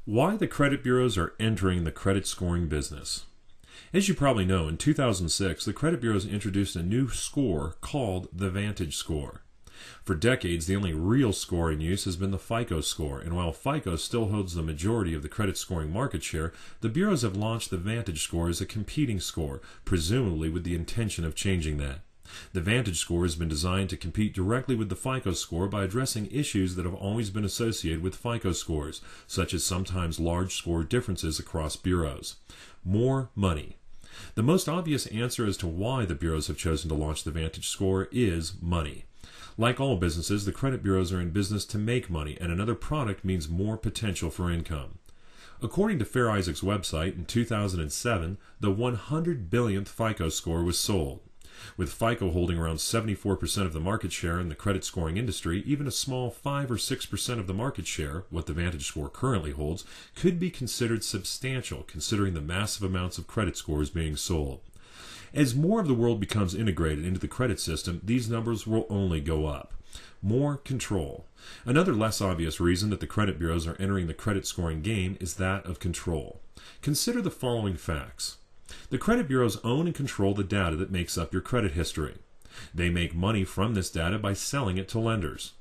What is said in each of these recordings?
Why the credit bureaus are entering the credit scoring business. As you probably know, in 2006, the credit bureaus introduced a new score called the Vantage Score. For decades, the only real score in use has been the FICO score, and while FICO still holds the majority of the credit scoring market share, the bureaus have launched the Vantage Score as a competing score, presumably with the intention of changing that. The Vantage Score has been designed to compete directly with the FICO score by addressing issues that have always been associated with FICO scores, such as sometimes large score differences across bureaus. More money. The most obvious answer as to why the bureaus have chosen to launch the Vantage Score is money. Like all businesses, the credit bureaus are in business to make money, and another product means more potential for income. According to Fair Isaac's website, in 2007, the 100 billionth FICO score was sold. With FICO holding around 74% of the market share in the credit scoring industry, even a small 5 or 6% of the market share, what the Vantage Score currently holds, could be considered substantial considering the massive amounts of credit scores being sold. As more of the world becomes integrated into the credit system, these numbers will only go up. More control. Another less obvious reason that the credit bureaus are entering the credit scoring game is that of control. Consider the following facts. The credit bureaus own and control the data that makes up your credit history. They make money from this data by selling it to lenders.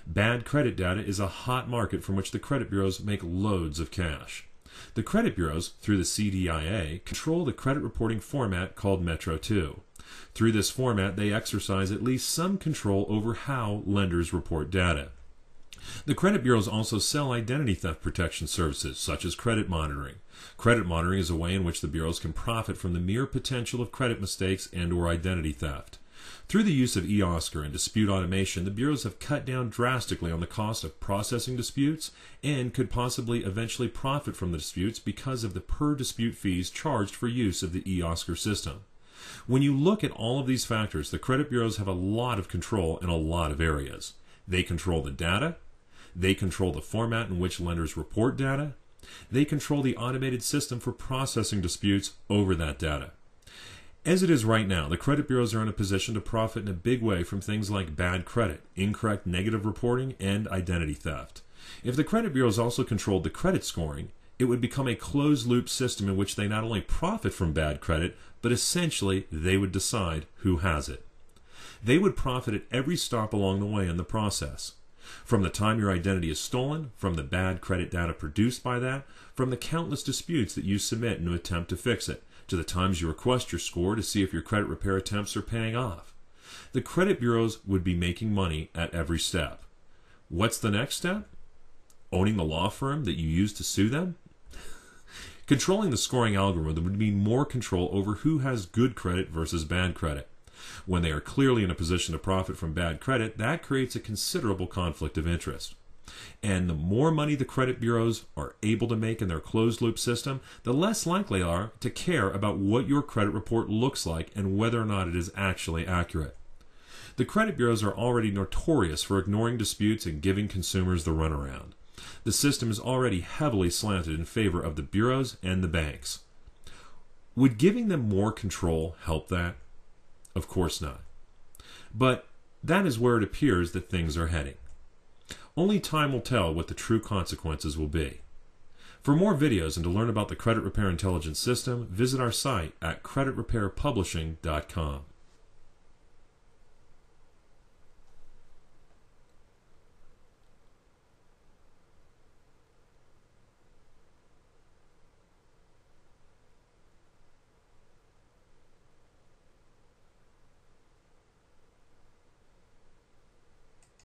Bad credit data is a hot market from which the credit bureaus make loads of cash. The credit bureaus, through the CDIA, control the credit reporting format called Metro 2. Through this format, they exercise at least some control over how lenders report data. The credit bureaus also sell identity theft protection services, such as credit monitoring. Credit monitoring is a way in which the bureaus can profit from the mere potential of credit mistakes and/or identity theft. Through the use of eOscar and dispute automation, the bureaus have cut down drastically on the cost of processing disputes and could possibly eventually profit from the disputes because of the per-dispute fees charged for use of the eOscar system. When you look at all of these factors, the credit bureaus have a lot of control in a lot of areas. They control the data. They control the format in which lenders report data. They control the automated system for processing disputes over that data. As it is right now, the credit bureaus are in a position to profit in a big way from things like bad credit, incorrect negative reporting, and identity theft. If the credit bureaus also controlled the credit scoring, it would become a closed-loop system in which they not only profit from bad credit, but essentially they would decide who has it. They would profit at every stop along the way in the process. From the time your identity is stolen, from the bad credit data produced by that, from the countless disputes that you submit in an attempt to fix it, to the times you request your score to see if your credit repair attempts are paying off. The credit bureaus would be making money at every step. What's the next step? Owning the law firm that you use to sue them? Controlling the scoring algorithm would mean more control over who has good credit versus bad credit. When they are clearly in a position to profit from bad credit, that creates a considerable conflict of interest. And the more money the credit bureaus are able to make in their closed-loop system, the less likely they are to care about what your credit report looks like and whether or not it is actually accurate. The credit bureaus are already notorious for ignoring disputes and giving consumers the runaround. The system is already heavily slanted in favor of the bureaus and the banks. Would giving them more control help that? Of course not. But that is where it appears that things are heading. Only time will tell what the true consequences will be. For more videos and to learn about the Credit Repair Intelligence System, visit our site at creditrepairpublishing.com.